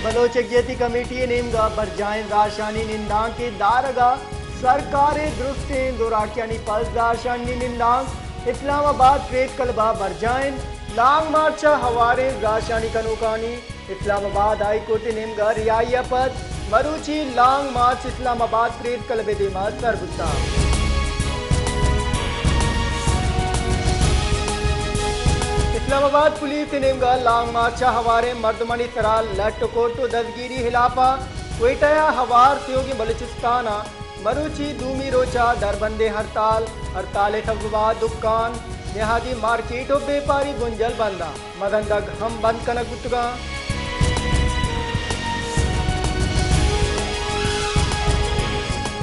बलोचगेती committee नेमगा बरजाइन राशानी निंदांग के दारगा सरकारे दुरुस्ते दोराकियानी pulse दाशानी निंदांग Islamabad प्रेत कलबा बरजाइन लांग मार्चा हवारे राशानी कनोकानी इस्लामाबाद हाई कोर्ट नेमगा रियाया पद मरुची लांग मार्च इस्लामाबाद प्रेत कलबे देमा सरबुता इस्लामाबाद पुलिस नेमगा लांग मार्चा हवारे मर्दमनी सरा लट कोटो दसगिरी हिलाफा क्वेटाया हवार सहयोगी बलूचिस्ताना मरुची दूमी रोचा दरबंदे हड़ताल थबवा दुकान नेहादी मार्केट और व्यापारी गुंजल बंदा मदंदग हम बंद कनक गुतगा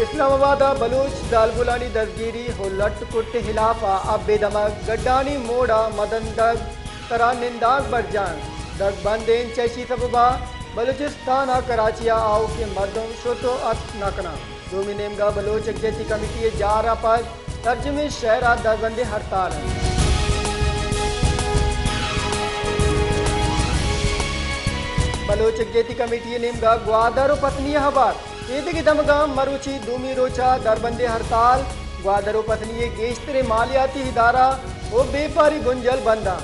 इस्लामाबाद बलूच दालबुलानी दसगिरी हो लट कुट हिलाफा अब बेदमक गड्डानी मोड़ा मदंदग तरा निंदाग बरजान दग बंदेन चैशी सबबा बलूचिस्तान कराचिया आओ के मर्दम शोतो अत नकना दोमी नेमगा बलोच यकजहती कमेटी जारा पर तर्जमे शहरा दरबंदे हड़ताल है बलोच यकजहती कमेटी नेमगा ग्वादर पत्नी हबार ईद की दमगाम मरुची दूमी रोचा दरबंदे हड़ताल ग्वादरो पत्नी गेश्तरे मालियाती इदारा ओ व्यापारी गुंजल बंदा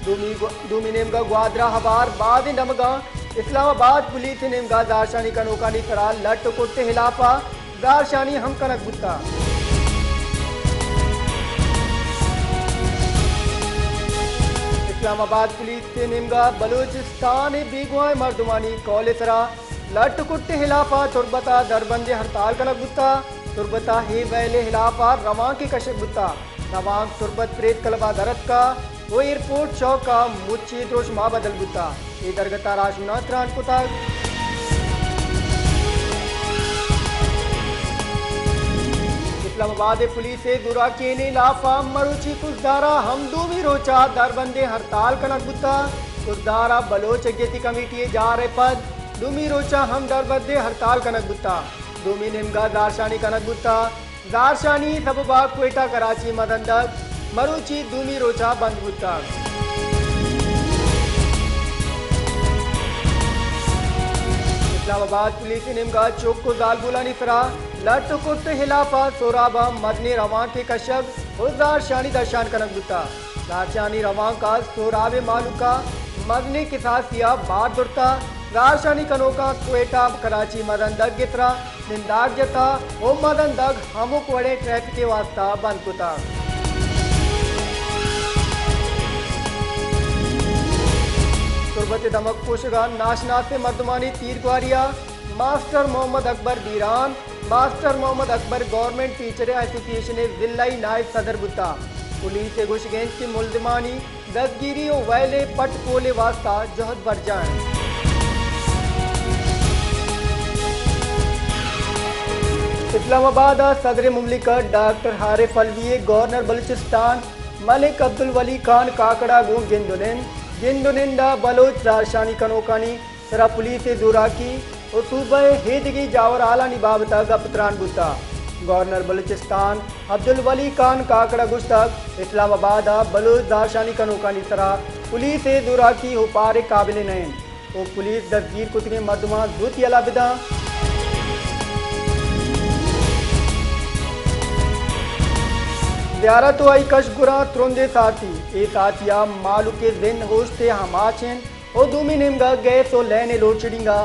दूमी नेमगा ग्वादरा हबार बाद नमगा इस्लामाबाद पुलिस नेमगा दारशानी कनोकानी सरा लट कुट हिलाफा दारशानी हम कनक बुत्ता इस्लामाबाद पुलिस से नेमगा बलूचिस्तान बेगुआए मर्दुमानी कौल सरा लट कुट हिलाफा तुरबता दरबंदे हड़ताल कनक बुत्ता तुरबता हे वैले हिलाफा रवां के कशक बुत्ता नवांग तुरबत प्रेत कलबा दरत का वो एयरपोर्ट चौक का मुच्ची दोष माँ बदल बुत्ता ये दरगता राशुना त्रान पुता इस्लामाबाद पुलिस से दुरा केने लाफा मरुची कुजदारा हम दूमी रोचा दरबंदे हड़ताल कनक बुत्ता कुजदारा बलोच यकजहती कमेटी जा रहे पद दूमी रोचा हम दरबंदे हड़ताल कनक बुत्ता दूमी नेमगा दारशानी कनक बुत्ता दारशानी सबबा क्वेटा कराची मदंदग मरुची दूमी रोचा बंद बुत्ता इस्लामाबाद पुलिस नेमगा चौको दालबुलानी सरा लट कुट हिलाफा सोराबा मदने रवां के कशक और दारशानी दर्शान कनक बुत्ता दारशानी रवां का सोराबे मालूका मदने के साथ सिया बार दुरता दारशानी कनोका क्वेटा कराची मदंदग गितरा निंदाग जता ओ मदंदग हमो कोड़े ट्रैफिक के वास्ता बंद कुता तुरबत दमक पोशगा नाशनात से मर्दमानी तीर ग्वारिया मास्टर मोहम्मद अकबर बीरान master Mohammad Akbar government teacher association जिल्लाई नायब सदर बुत्ता पुलिस से घुशगेंज की मुलजमानी दसगिरी और वैले पट पोले वास्ता जहद बरजान इस्लामाबाद सदर मुमलिकत डॉक्टर हारिफ अलवी गवर्नर बलूचिस्तान मलिक अब्दुल वली खान काकड़ा गो गिंदुनिंदा बलोच दारशानी कनोकानी सरा पुलिस दूरा की और सूबे हेदगी जावर आला निबाबता गपत्रान बुता गवर्नर बलूचिस्तान अब्दुल वली खान काकड़ा गुश्तक इस्लामाबाद बलोच दारशानी कनोकानी सरा पुलिस दूरा की हो पारे काबिल नैन वो पुलिस दसगीर कुतने मर्दमा दूत अलाबिदा ज़ियारत आई कशगुरा त्रुंदे साथी ए साथिया मालू के दिन होशते हमाचें और दूमी नेमगा गैस और लैने लोड शेडिंगा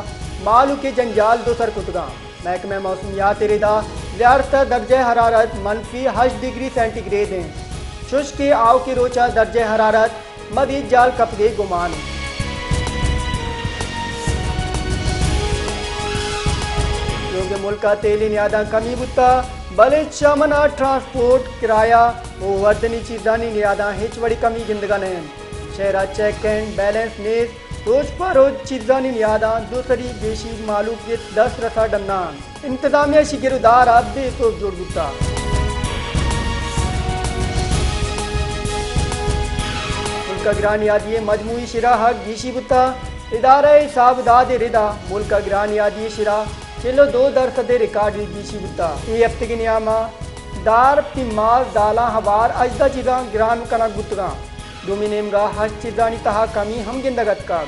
मालू के जंजाल दो सर कुतगा महकमे मौसमियात रेदा ज़ियारत दर्जे हरारत -8 डिग्री सेंटीग्रेड हैं शुष्क के आव के रोचा दर्जे हरारत मदीद जाल कपगे गुमान क्योंकि मुल्क का तेली नियादा कमी बुत्ता भले चमना ट्रांसपोर्ट किराया वो वर्दनी चीज़ानी नियादा हिच बड़ी कमी जिंदगा ने शहरा चेक एंड बैलेंस नेस रोज पर रोज चीज़ानी नियादा दूसरी देशी मालूम के 10 रसा डन्नान इंतजामिया शिगिरदार अब दे तो जोड़ गुत्ता मुल्क गिरान यादी मजमूई शिरा हक गीशी बुत्ता इदारा साबदाद रिदा मुल्क गिरान यादी शिरा चलो 2% रिकॉर्ड गीशी बुत्ता ये हफ्ते की नियामा दार पिमाल दाला हवार अजदा चीज़ा गिरान कनक बुत्तगा डोमिनेमगा हज चीज़ानी तहा कमी हम गिंदगत का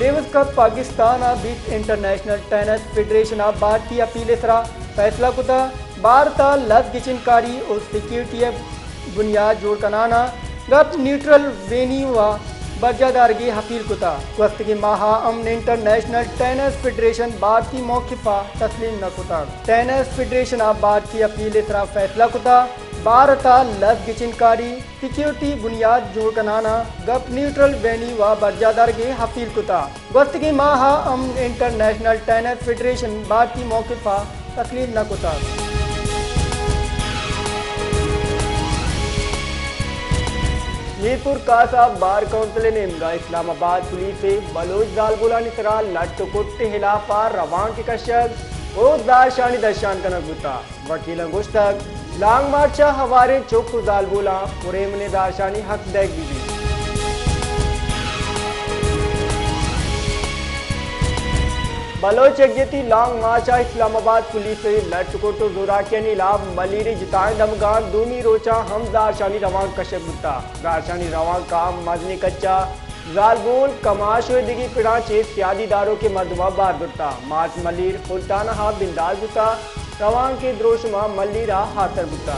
Davis cup Pakistan beat international tennis federation भारतीय अपील इसरा फैसला कुता भारत लस गिचिनकारी और सिक्योरिटी बुनियाद जोड़ कनाना गप न्यूट्रल वेन्यू व बर्जादारगी हफील कुता वस्त की माहा अमन इंटरनेशनल टेनिस फेडरेशन भारतीय मौक़िफ़ा तस्लीम न कुता टेनिस फेडरेशन भारतीय अपील इसरा फैसला कुता भारत लस गिचिनकारी सिक्योरिटी बुनियाद जोड़ कनाना गप न्यूट्रल वेन्यू व बर्जादारगी हफील कुता वस्त की माहा अमन इंटरनेशनल टेनिस फेडरेशन भारतीय मौक़िफ़ा तस्लीम न कुता मीरपुर कासा बार काउंसिल ने इस्लामाबाद पुलिस से बलोच जालबुला निसरा लट कुट हिलाफा रवान के कशक रोजदार शानी दर्शान कनक बुता वकील गुश्तक लांग मार्चा हवारे चौक जालबुला पुरेम ने दारशानी हक दैग दी बलोच यज्ञती लांग मार्चा इस्लामाबाद पुलिस से लटकोटो जोराकियन इलाब मलीरी जिताए दमगान दूमी रोचा हम दारशानी रवान कशक बुता दारशानी रवान काम मजनी कच्चा जालबोल कमाश दिगी पिड़ाचे सियादीदारों के मदमा बार बुता मार्च मलीर फुलताना हा बिंदाल बुता रवान के द्रोशमा मलीरा हाथर बुता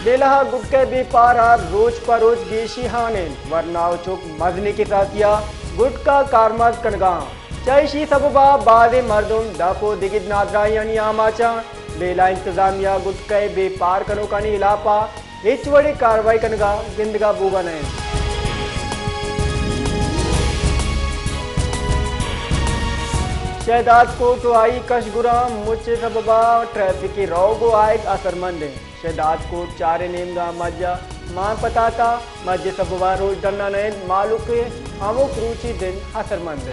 बेलहा गुटके बेपारा रोज परोज गेशी हाने वरनाव चुक मजने के साथिया गुटका कारमज कनगा चैशी सबबा बादे मर्दुम दपो दिगिद नादरा यानी आमाचा बेला इंतजामिया गुटके बेपार कनो कानी इलापा हिच बड़ी कार्रवाई कनगा जिंदगा बूगा ने शहदाद को तो आई कशगुरा मुझे सबबा ट्रैफिक की रोगो आए असरमंद शहदाद को चारे नेमगा मज्जा मां पताता मज्जे सबबा रोज डरना नए मालूक अमुक रुचि दिन असरमंद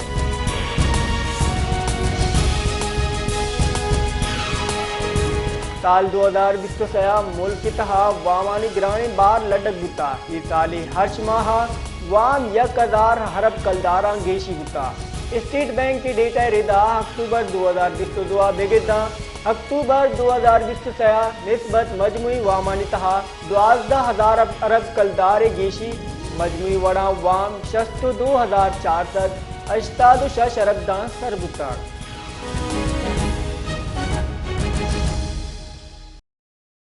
साल 2020 मुल्क की तहा वामानी ग्राणी बार लडक बुता ये साली हर्ष माह वाम 1000 हरब कलदारा गेशी बुता स्टेट बैंक की डेटा रेदा अक्टूबर 2022 बेगिदा अक्टूबर 2020 निस्बत मजमुई वामानी तहा 12,000 अरब कलदारे गेशी मजमुई वड़ा वाम 62,400 अरब दान सरबुता